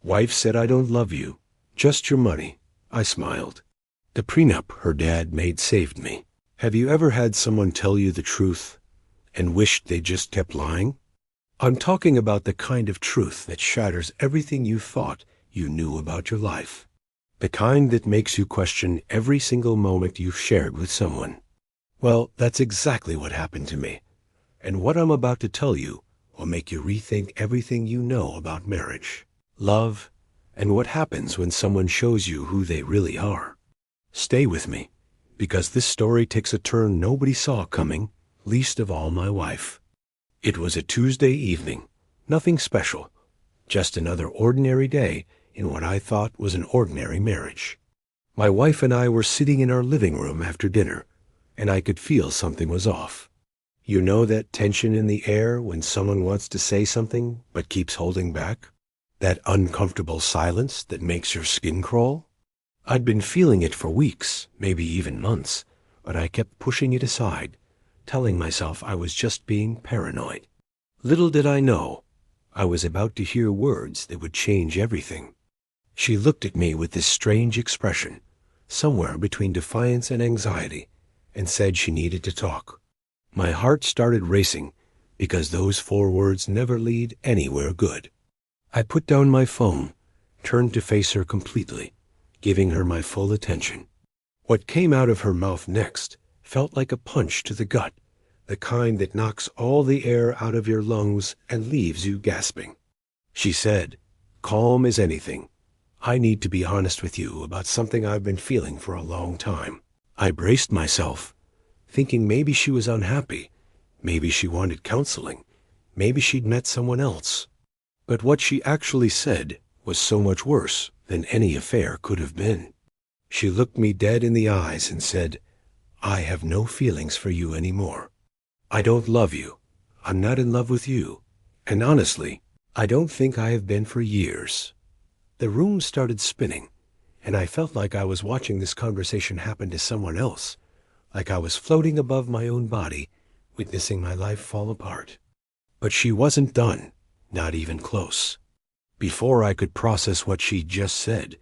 Wife said, "I don't love you, just your money." I smiled. The prenup her dad made saved me. Have you ever had someone tell you the truth and wished they just kept lying? I'm talking about the kind of truth that shatters everything you thought you knew about your life. The kind that makes you question every single moment you've shared with someone. Well, that's exactly what happened to me. And what I'm about to tell you will make you rethink everything you know about marriage, love, and what happens when someone shows you who they really are. Stay with me, because this story takes a turn nobody saw coming, least of all my wife. It was a Tuesday evening, nothing special, just another ordinary day in what I thought was an ordinary marriage. My wife and I were sitting in our living room after dinner, and I could feel something was off. You know that tension in the air when someone wants to say something but keeps holding back? That uncomfortable silence that makes your skin crawl? I'd been feeling it for weeks, maybe even months, but I kept pushing it aside, telling myself I was just being paranoid. Little did I know, I was about to hear words that would change everything. She looked at me with this strange expression, somewhere between defiance and anxiety, and said she needed to talk. My heart started racing, because those 4 words never lead anywhere good. I put down my phone, turned to face her completely, giving her my full attention. What came out of her mouth next felt like a punch to the gut, the kind that knocks all the air out of your lungs and leaves you gasping. She said, calm as anything, "I need to be honest with you about something I've been feeling for a long time." I braced myself, thinking maybe she was unhappy, maybe she wanted counseling, maybe she'd met someone else. But what she actually said was so much worse than any affair could have been. She looked me dead in the eyes and said, "I have no feelings for you anymore. I don't love you. I'm not in love with you. And honestly, I don't think I have been for years." The room started spinning, and I felt like I was watching this conversation happen to someone else, like I was floating above my own body, witnessing my life fall apart. But she wasn't done, not even close. Before I could process what she'd just said,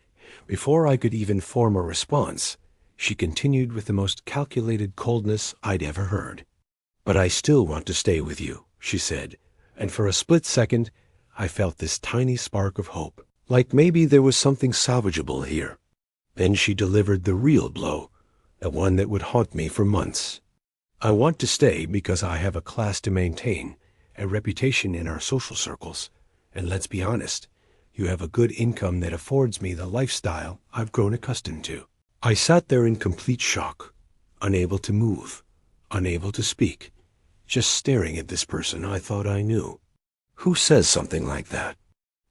before I could even form a response, she continued with the most calculated coldness I'd ever heard. "But I still want to stay with you," she said, and for a split second, I felt this tiny spark of hope, like maybe there was something salvageable here. Then she delivered the real blow, the one that would haunt me for months. "I want to stay because I have a class to maintain, a reputation in our social circles, and let's be honest, you have a good income that affords me the lifestyle I've grown accustomed to." I sat there in complete shock, unable to move, unable to speak, just staring at this person I thought I knew. Who says something like that?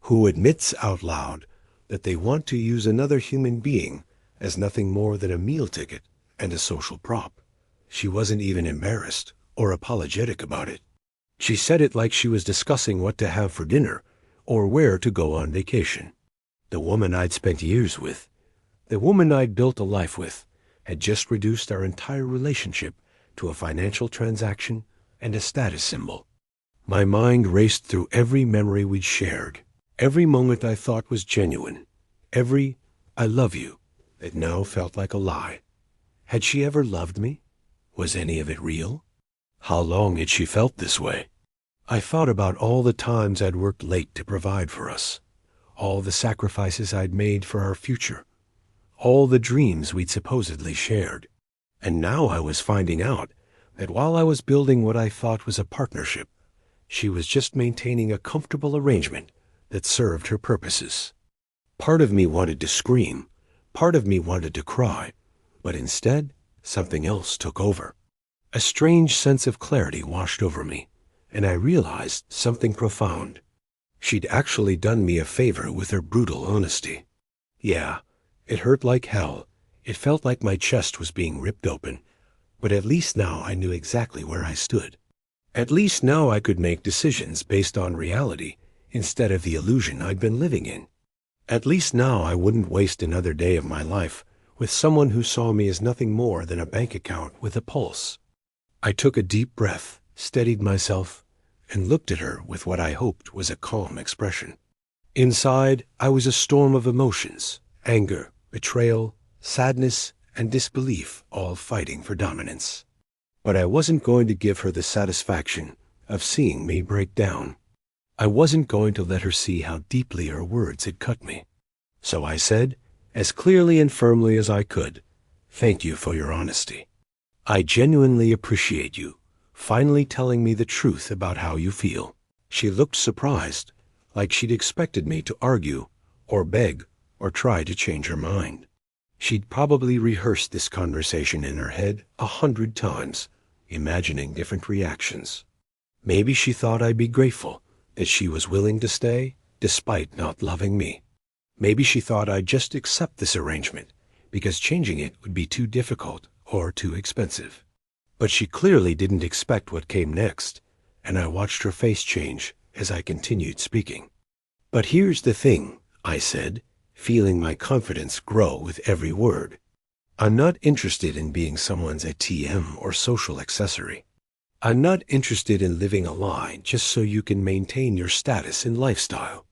Who admits out loud that they want to use another human being as nothing more than a meal ticket and a social prop? She wasn't even embarrassed or apologetic about it. She said it like she was discussing what to have for dinner or where to go on vacation. The woman I'd spent years with, the woman I'd built a life with, had just reduced our entire relationship to a financial transaction and a status symbol. My mind raced through every memory we'd shared, every moment I thought was genuine, every "I love you" that now felt like a lie. Had she ever loved me? Was any of it real? How long had she felt this way? I thought about all the times I'd worked late to provide for us, all the sacrifices I'd made for our future, all the dreams we'd supposedly shared. And now I was finding out that while I was building what I thought was a partnership, she was just maintaining a comfortable arrangement that served her purposes. Part of me wanted to scream, part of me wanted to cry, but instead, something else took over. A strange sense of clarity washed over me, and I realized something profound. She'd actually done me a favor with her brutal honesty. Yeah, it hurt like hell. It felt like my chest was being ripped open, but at least now I knew exactly where I stood. At least now I could make decisions based on reality instead of the illusion I'd been living in. At least now I wouldn't waste another day of my life with someone who saw me as nothing more than a bank account with a pulse. I took a deep breath, steadied myself, and looked at her with what I hoped was a calm expression. Inside, I was a storm of emotions: anger, betrayal, sadness, and disbelief, all fighting for dominance. But I wasn't going to give her the satisfaction of seeing me break down. I wasn't going to let her see how deeply her words had cut me. So I said, as clearly and firmly as I could, "Thank you for your honesty. I genuinely appreciate you finally telling me the truth about how you feel." She looked surprised, like she'd expected me to argue, or beg, or try to change her mind. She'd probably rehearsed this conversation in her head 100 times, imagining different reactions. Maybe she thought I'd be grateful that she was willing to stay, despite not loving me. Maybe she thought I'd just accept this arrangement, because changing it would be too difficult or too expensive. But she clearly didn't expect what came next, and I watched her face change as I continued speaking. "But here's the thing," I said, feeling my confidence grow with every word. "I'm not interested in being someone's ATM or social accessory. I'm not interested in living a lie just so you can maintain your status and lifestyle.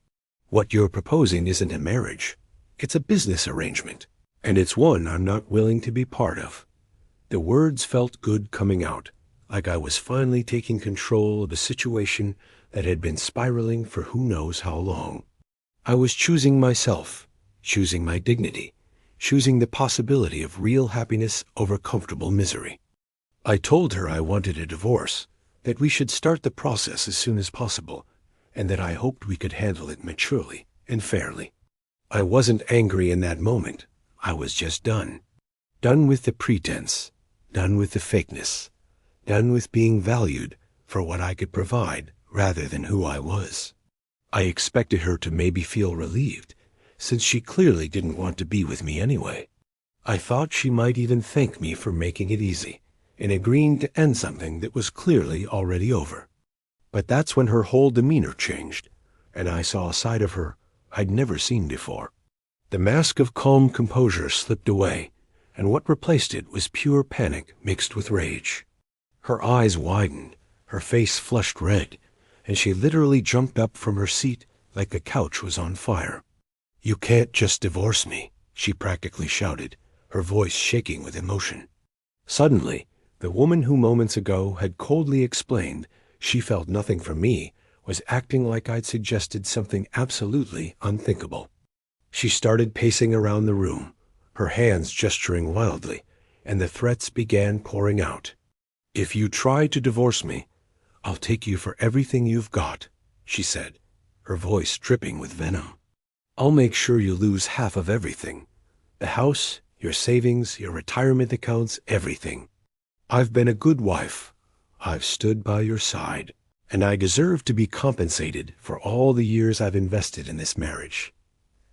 What you're proposing isn't a marriage. It's a business arrangement, and it's one I'm not willing to be part of." The words felt good coming out, like I was finally taking control of a situation that had been spiraling for who knows how long. I was choosing myself, choosing my dignity, choosing the possibility of real happiness over comfortable misery. I told her I wanted a divorce, that we should start the process as soon as possible, and that I hoped we could handle it maturely and fairly. I wasn't angry in that moment. I was just done. Done with the pretense, done with the fakeness, done with being valued for what I could provide rather than who I was. I expected her to maybe feel relieved, since she clearly didn't want to be with me anyway. I thought she might even thank me for making it easy and agreeing to end something that was clearly already over. But that's when her whole demeanor changed, and I saw a side of her I'd never seen before. The mask of calm composure slipped away, and what replaced it was pure panic mixed with rage. Her eyes widened, her face flushed red, and she literally jumped up from her seat like the couch was on fire. "You can't just divorce me," she practically shouted, her voice shaking with emotion. Suddenly, the woman who moments ago had coldly explained she felt nothing from me was acting like I'd suggested something absolutely unthinkable. She started pacing around the room, her hands gesturing wildly, and the threats began pouring out. "If you try to divorce me, I'll take you for everything you've got," she said, her voice dripping with venom. "I'll make sure you lose half of everything. The house, your savings, your retirement accounts, everything. I've been a good wife. I've stood by your side, and I deserve to be compensated for all the years I've invested in this marriage."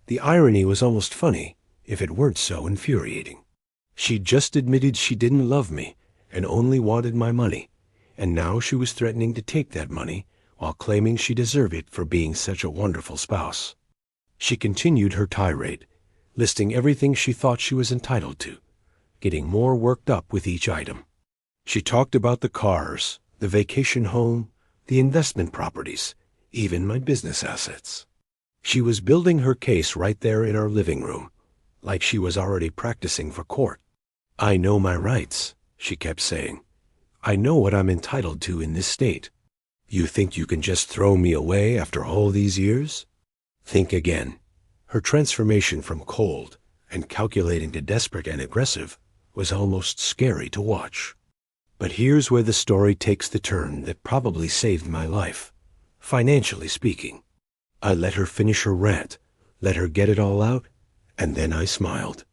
The irony was almost funny, if it weren't so infuriating. She'd just admitted she didn't love me and only wanted my money, and now she was threatening to take that money while claiming she deserved it for being such a wonderful spouse. She continued her tirade, listing everything she thought she was entitled to, getting more worked up with each item. She talked about the cars, the vacation home, the investment properties, even my business assets. She was building her case right there in our living room, like she was already practicing for court. "I know my rights," she kept saying. "I know what I'm entitled to in this state. You think you can just throw me away after all these years? Think again." Her transformation from cold and calculating to desperate and aggressive was almost scary to watch. But here's where the story takes the turn that probably saved my life, financially speaking. I let her finish her rant, let her get it all out, and then I smiled.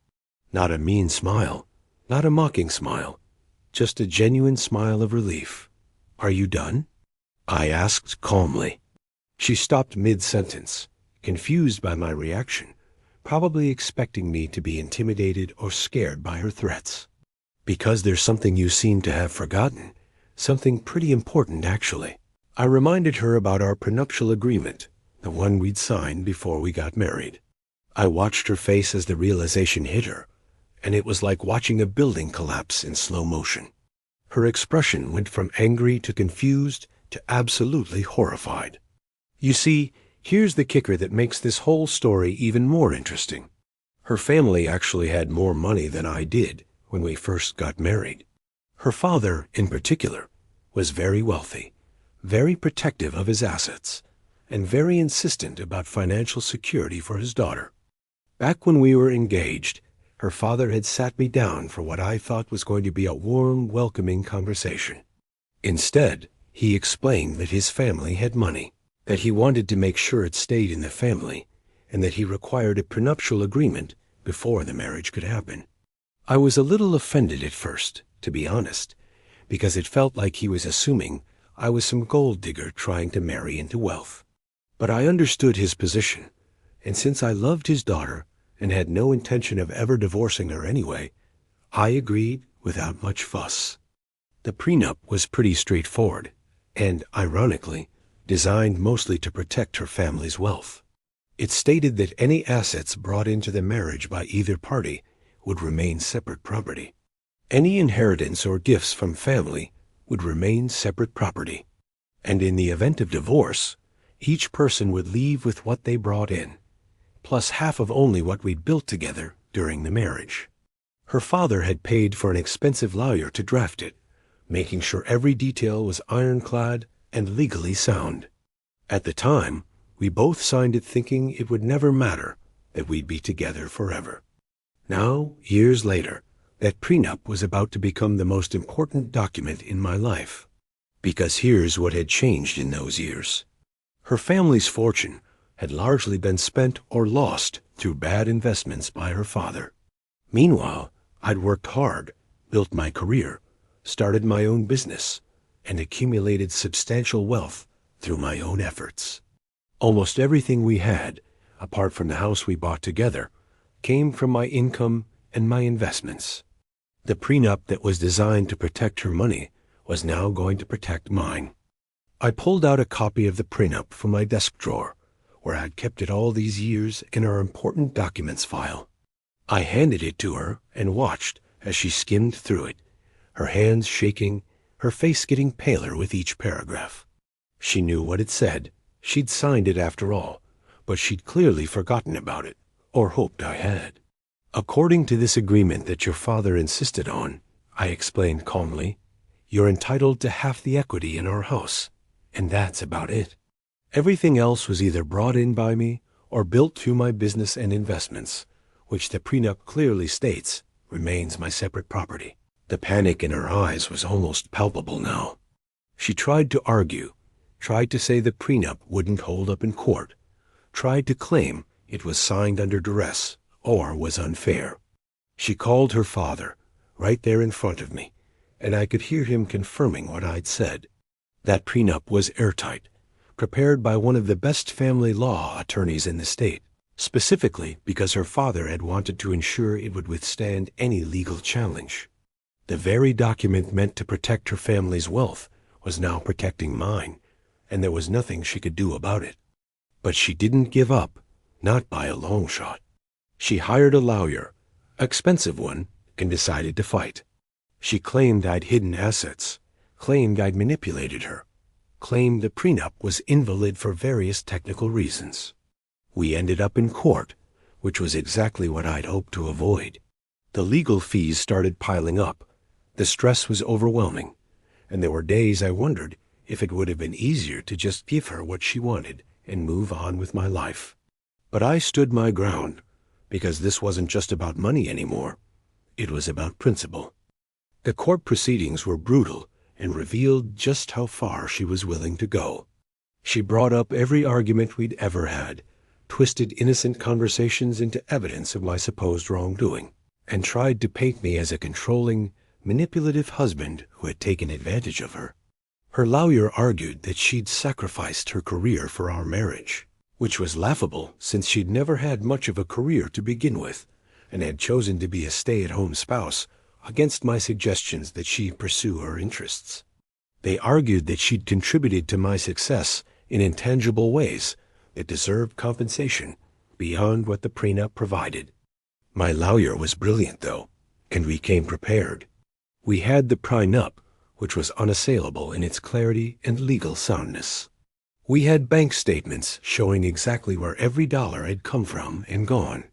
Not a mean smile, not a mocking smile, just a genuine smile of relief. "Are you done?" I asked calmly. She stopped mid-sentence, confused by my reaction, probably expecting me to be intimidated or scared by her threats. "Because there's something you seem to have forgotten, something pretty important actually." I reminded her about our prenuptial agreement, the one we'd signed before we got married. I watched her face as the realization hit her, and it was like watching a building collapse in slow motion. Her expression went from angry to confused to absolutely horrified. "You see, Here's the kicker that makes this whole story even more interesting. Her family actually had more money than I did when we first got married. Her father, in particular, was very wealthy, very protective of his assets, and very insistent about financial security for his daughter. Back when we were engaged, her father had sat me down for what I thought was going to be a warm, welcoming conversation. Instead, he explained that his family had money, that he wanted to make sure it stayed in the family, and that he required a prenuptial agreement before the marriage could happen. I was a little offended at first, to be honest, because it felt like he was assuming I was some gold digger trying to marry into wealth. But I understood his position, and since I loved his daughter and had no intention of ever divorcing her anyway, I agreed without much fuss. The prenup was pretty straightforward and, ironically, designed mostly to protect her family's wealth. It stated that any assets brought into the marriage by either party would remain separate property. Any inheritance or gifts from family would remain separate property. And in the event of divorce, each person would leave with what they brought in, plus half of only what we'd built together during the marriage. Her father had paid for an expensive lawyer to draft it, making sure every detail was ironclad and legally sound. At the time, we both signed it thinking it would never matter, that we'd be together forever. Now, years later, that prenup was about to become the most important document in my life. Because here's what had changed in those years. Her family's fortune had largely been spent or lost through bad investments by her father. Meanwhile, I'd worked hard, built my career, started my own business, and accumulated substantial wealth through my own efforts. Almost everything we had, apart from the house we bought together, came from my income and my investments. The prenup that was designed to protect her money was now going to protect mine. I pulled out a copy of the prenup from my desk drawer, where I'd kept it all these years in our important documents file. I handed it to her and watched as she skimmed through it, her hands shaking, her face getting paler with each paragraph. She knew what it said. She'd signed it after all, but she'd clearly forgotten about it, or hoped I had. According to this agreement that your father insisted on, I explained calmly, you're entitled to half the equity in our house, and that's about it. Everything else was either brought in by me or built through my business and investments, which the prenup clearly states remains my separate property. The panic in her eyes was almost palpable now. She tried to argue, tried to say the prenup wouldn't hold up in court, tried to claim it was signed under duress or was unfair. She called her father, right there in front of me, and I could hear him confirming what I'd said. That prenup was airtight, prepared by one of the best family law attorneys in the state, specifically because her father had wanted to ensure it would withstand any legal challenge. The very document meant to protect her family's wealth was now protecting mine, and there was nothing she could do about it. But she didn't give up, not by a long shot. She hired a lawyer, an expensive one, and decided to fight. She claimed I'd hidden assets, claimed I'd manipulated her, claimed the prenup was invalid for various technical reasons. We ended up in court, which was exactly what I'd hoped to avoid. The legal fees started piling up. The stress was overwhelming, and there were days I wondered if it would have been easier to just give her what she wanted and move on with my life. But I stood my ground, because this wasn't just about money anymore. It was about principle. The court proceedings were brutal and revealed just how far she was willing to go. She brought up every argument we'd ever had, twisted innocent conversations into evidence of my supposed wrongdoing, and tried to paint me as a controlling, manipulative husband who had taken advantage of her. Her lawyer argued that she'd sacrificed her career for our marriage, which was laughable since she'd never had much of a career to begin with, and had chosen to be a stay-at-home spouse against my suggestions that she pursue her interests. They argued that she'd contributed to my success in intangible ways that deserved compensation beyond what the prenup provided. My lawyer was brilliant, though, and we came prepared. We had the prenup, which was unassailable in its clarity and legal soundness. We had bank statements showing exactly where every dollar had come from and gone.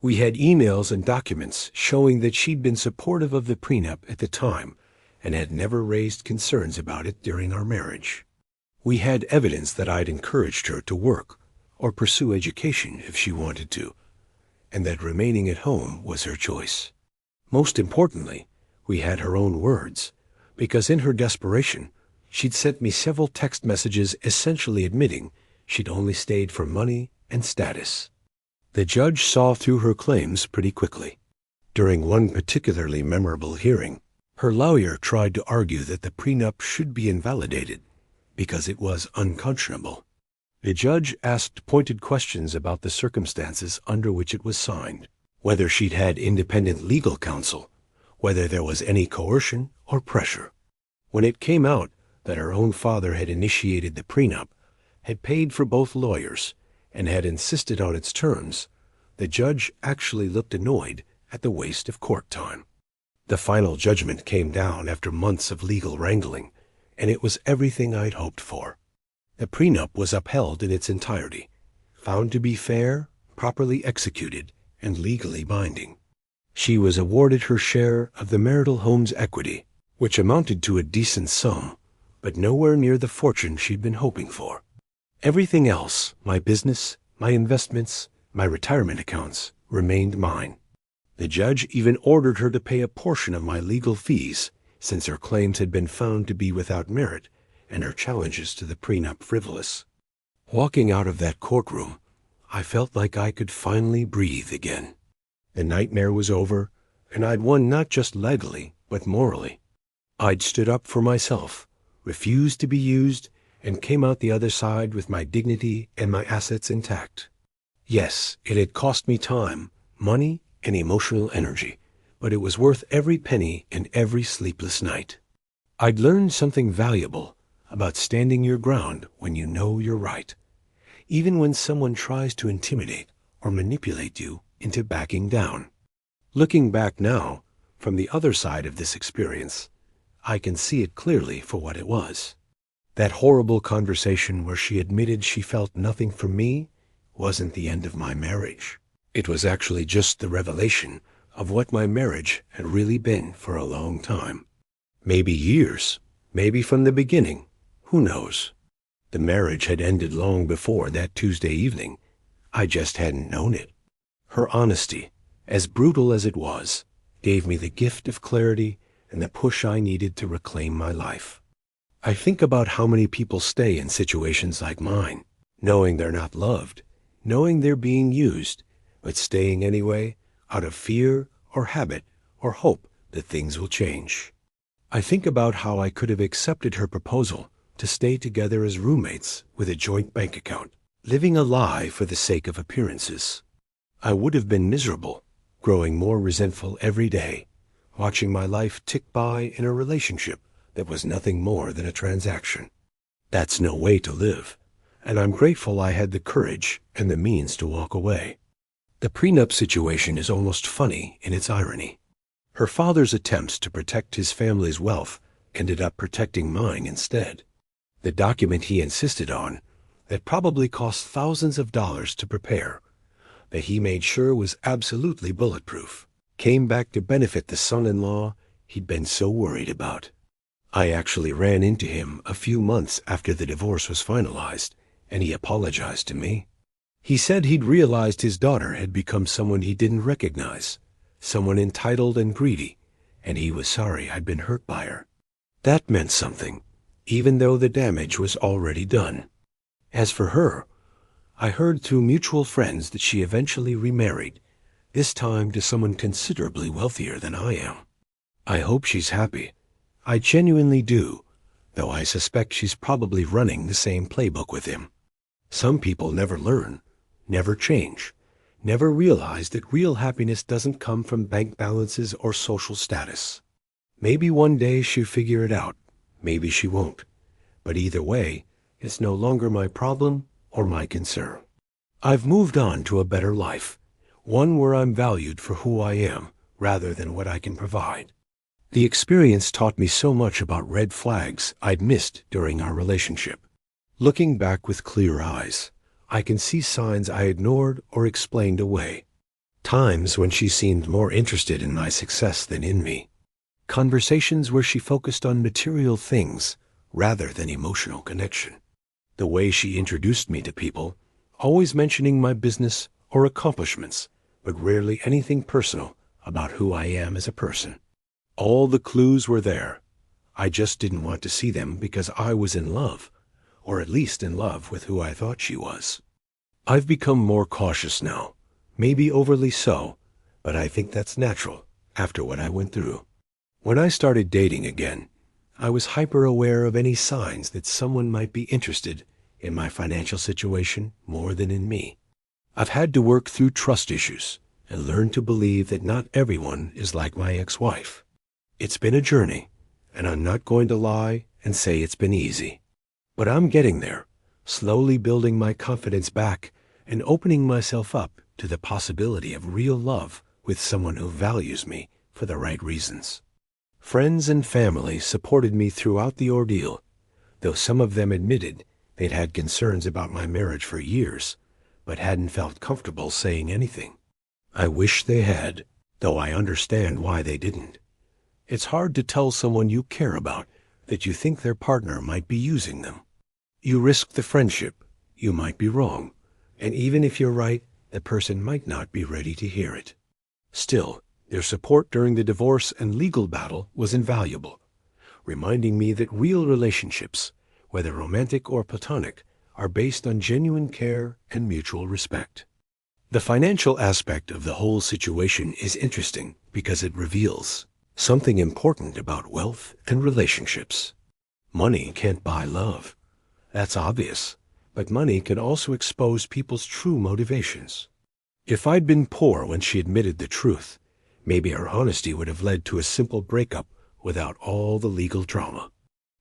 We had emails and documents showing that she'd been supportive of the prenup at the time and had never raised concerns about it during our marriage. We had evidence that I'd encouraged her to work or pursue education if she wanted to, and that remaining at home was her choice. Most importantly, we had her own words, because in her desperation, she'd sent me several text messages essentially admitting she'd only stayed for money and status. The judge saw through her claims pretty quickly. During one particularly memorable hearing, her lawyer tried to argue that the prenup should be invalidated because it was unconscionable. The judge asked pointed questions about the circumstances under which it was signed, whether she'd had independent legal counsel, whether there was any coercion or pressure. When it came out that her own father had initiated the prenup, had paid for both lawyers, and had insisted on its terms, the judge actually looked annoyed at the waste of court time. The final judgment came down after months of legal wrangling, and it was everything I'd hoped for. The prenup was upheld in its entirety, found to be fair, properly executed, and legally binding. She was awarded her share of the marital home's equity, which amounted to a decent sum, but nowhere near the fortune she'd been hoping for. Everything else, my business, my investments, my retirement accounts, remained mine. The judge even ordered her to pay a portion of my legal fees, since her claims had been found to be without merit and her challenges to the prenup frivolous. Walking out of that courtroom, I felt like I could finally breathe again. The nightmare was over, and I'd won not just legally, but morally. I'd stood up for myself, refused to be used, and came out the other side with my dignity and my assets intact. Yes, it had cost me time, money, and emotional energy, but it was worth every penny and every sleepless night. I'd learned something valuable about standing your ground when you know you're right, even when someone tries to intimidate or manipulate you into backing down. Looking back now, from the other side of this experience, I can see it clearly for what it was. That horrible conversation where she admitted she felt nothing for me wasn't the end of my marriage. It was actually just the revelation of what my marriage had really been for a long time. Maybe years, maybe from the beginning, who knows? The marriage had ended long before that Tuesday evening. I just hadn't known it. Her honesty, as brutal as it was, gave me the gift of clarity and the push I needed to reclaim my life. I think about how many people stay in situations like mine, knowing they're not loved, knowing they're being used, but staying anyway out of fear or habit or hope that things will change. I think about how I could have accepted her proposal to stay together as roommates with a joint bank account, living a lie for the sake of appearances. I would have been miserable, growing more resentful every day, watching my life tick by in a relationship that was nothing more than a transaction. That's no way to live, and I'm grateful I had the courage and the means to walk away. The prenup situation is almost funny in its irony. Her father's attempts to protect his family's wealth ended up protecting mine instead. The document he insisted on, that probably cost thousands of dollars to prepare, that he made sure was absolutely bulletproof, came back to benefit the son-in-law he'd been so worried about. I actually ran into him a few months after the divorce was finalized, and he apologized to me. He said he'd realized his daughter had become someone he didn't recognize, someone entitled and greedy, and he was sorry I'd been hurt by her. That meant something, even though the damage was already done. As for her, I heard through mutual friends that she eventually remarried, this time to someone considerably wealthier than I am. I hope she's happy. I genuinely do, though I suspect she's probably running the same playbook with him. Some people never learn, never change, never realize that real happiness doesn't come from bank balances or social status. Maybe one day she'll figure it out, maybe she won't. But either way, it's no longer my problem or my concern. I've moved on to a better life, one where I'm valued for who I am rather than what I can provide. The experience taught me so much about red flags I'd missed during our relationship. Looking back with clear eyes, I can see signs I ignored or explained away. Times when she seemed more interested in my success than in me. Conversations where she focused on material things rather than emotional connection. The way she introduced me to people, always mentioning my business or accomplishments, but rarely anything personal about who I am as a person. All the clues were there. I just didn't want to see them because I was in love, or at least in love with who I thought she was. I've become more cautious now, maybe overly so, but I think that's natural after what I went through. When I started dating again, I was hyper-aware of any signs that someone might be interested in my financial situation more than in me. I've had to work through trust issues and learn to believe that not everyone is like my ex-wife. It's been a journey, and I'm not going to lie and say it's been easy. But I'm getting there, slowly building my confidence back and opening myself up to the possibility of real love with someone who values me for the right reasons. Friends and family supported me throughout the ordeal, though some of them admitted they'd had concerns about my marriage for years, but hadn't felt comfortable saying anything. I wish they had, though I understand why they didn't. It's hard to tell someone you care about that you think their partner might be using them. You risk the friendship, you might be wrong, and even if you're right, the person might not be ready to hear it. Still, their support during the divorce and legal battle was invaluable, reminding me that real relationships, whether romantic or platonic, are based on genuine care and mutual respect. The financial aspect of the whole situation is interesting because it reveals something important about wealth and relationships. Money can't buy love. That's obvious, but money can also expose people's true motivations. If I'd been poor when she admitted the truth, maybe her honesty would have led to a simple breakup without all the legal drama.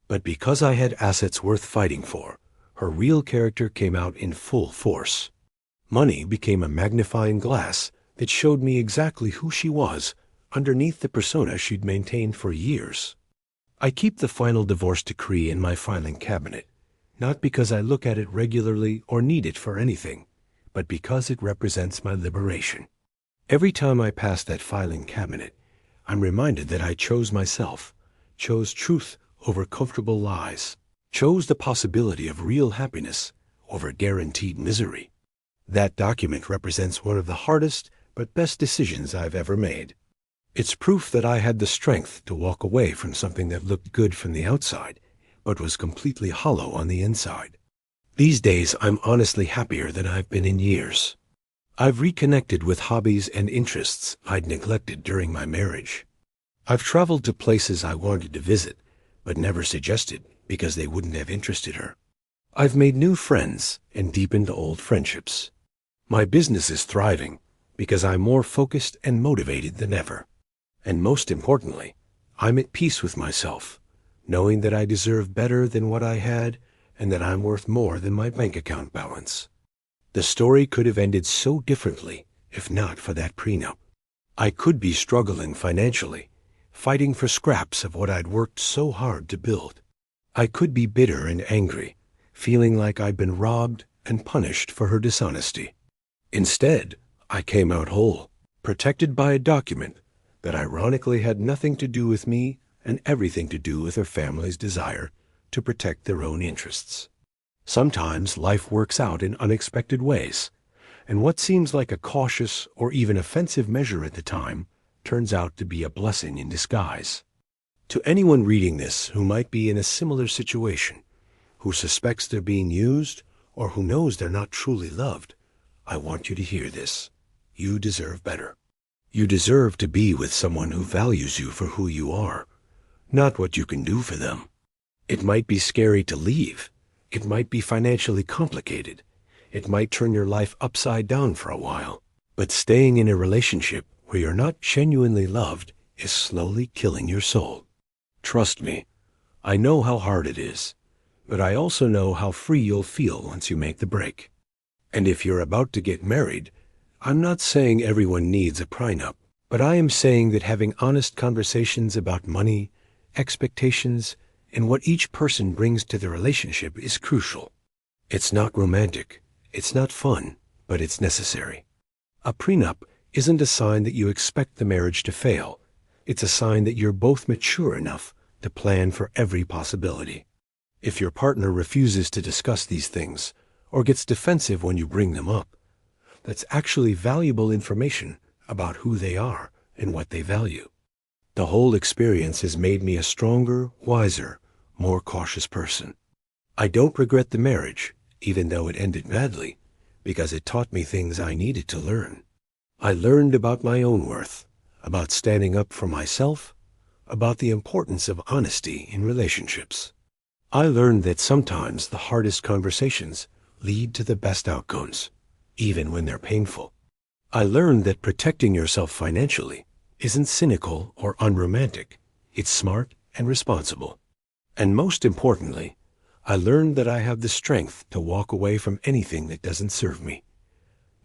But because I had assets worth fighting for, her real character came out in full force. Money became a magnifying glass that showed me exactly who she was underneath the persona she'd maintained for years. I keep the final divorce decree in my filing cabinet, not because I look at it regularly or need it for anything, but because it represents my liberation. Every time I pass that filing cabinet, I'm reminded that I chose myself, chose truth over comfortable lies, chose the possibility of real happiness over guaranteed misery. That document represents one of the hardest but best decisions I've ever made. It's proof that I had the strength to walk away from something that looked good from the outside, but was completely hollow on the inside. These days, I'm honestly happier than I've been in years. I've reconnected with hobbies and interests I'd neglected during my marriage. I've traveled to places I wanted to visit, but never suggested because they wouldn't have interested her. I've made new friends and deepened old friendships. My business is thriving because I'm more focused and motivated than ever. And most importantly, I'm at peace with myself, knowing that I deserve better than what I had and that I'm worth more than my bank account balance. The story could have ended so differently if not for that prenup. I could be struggling financially, fighting for scraps of what I'd worked so hard to build. I could be bitter and angry, feeling like I'd been robbed and punished for her dishonesty. Instead, I came out whole, protected by a document that ironically had nothing to do with me and everything to do with her family's desire to protect their own interests. Sometimes life works out in unexpected ways, and what seems like a cautious or even offensive measure at the time turns out to be a blessing in disguise. To anyone reading this who might be in a similar situation, who suspects they're being used, or who knows they're not truly loved, I want you to hear this. You deserve better. You deserve to be with someone who values you for who you are, not what you can do for them. It might be scary to leave. It might be financially complicated. It might turn your life upside down for a while. But staying in a relationship where you're not genuinely loved is slowly killing your soul. Trust me, I know how hard it is, but I also know how free you'll feel once you make the break. And if you're about to get married, I'm not saying everyone needs a prenup, but I am saying that having honest conversations about money, expectations, and what each person brings to the relationship is crucial. It's not romantic, it's not fun, but it's necessary. A prenup isn't a sign that you expect the marriage to fail. It's a sign that you're both mature enough to plan for every possibility. If your partner refuses to discuss these things or gets defensive when you bring them up, that's actually valuable information about who they are and what they value. The whole experience has made me a stronger, wiser, more cautious person. I don't regret the marriage, even though it ended badly, because it taught me things I needed to learn. I learned about my own worth, about standing up for myself, about the importance of honesty in relationships. I learned that sometimes the hardest conversations lead to the best outcomes, even when they're painful. I learned that protecting yourself financially isn't cynical or unromantic. It's smart and responsible. And most importantly, I learned that I have the strength to walk away from anything that doesn't serve me,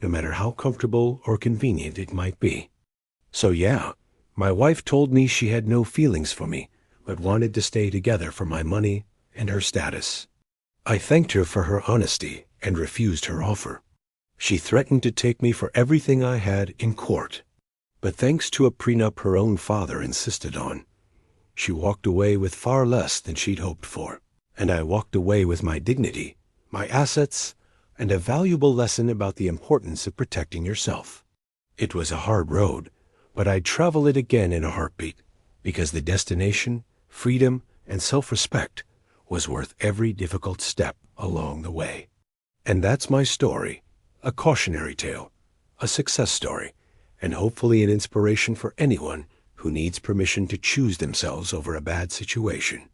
no matter how comfortable or convenient it might be. So yeah, my wife told me she had no feelings for me, but wanted to stay together for my money and her status. I thanked her for her honesty and refused her offer. She threatened to take me for everything I had in court. But thanks to a prenup her own father insisted on, she walked away with far less than she'd hoped for. And I walked away with my dignity, my assets, and a valuable lesson about the importance of protecting yourself. It was a hard road, but I'd travel it again in a heartbeat, because the destination, freedom, and self-respect was worth every difficult step along the way. And that's my story, a cautionary tale, a success story, and hopefully an inspiration for anyone who needs permission to choose themselves over a bad situation.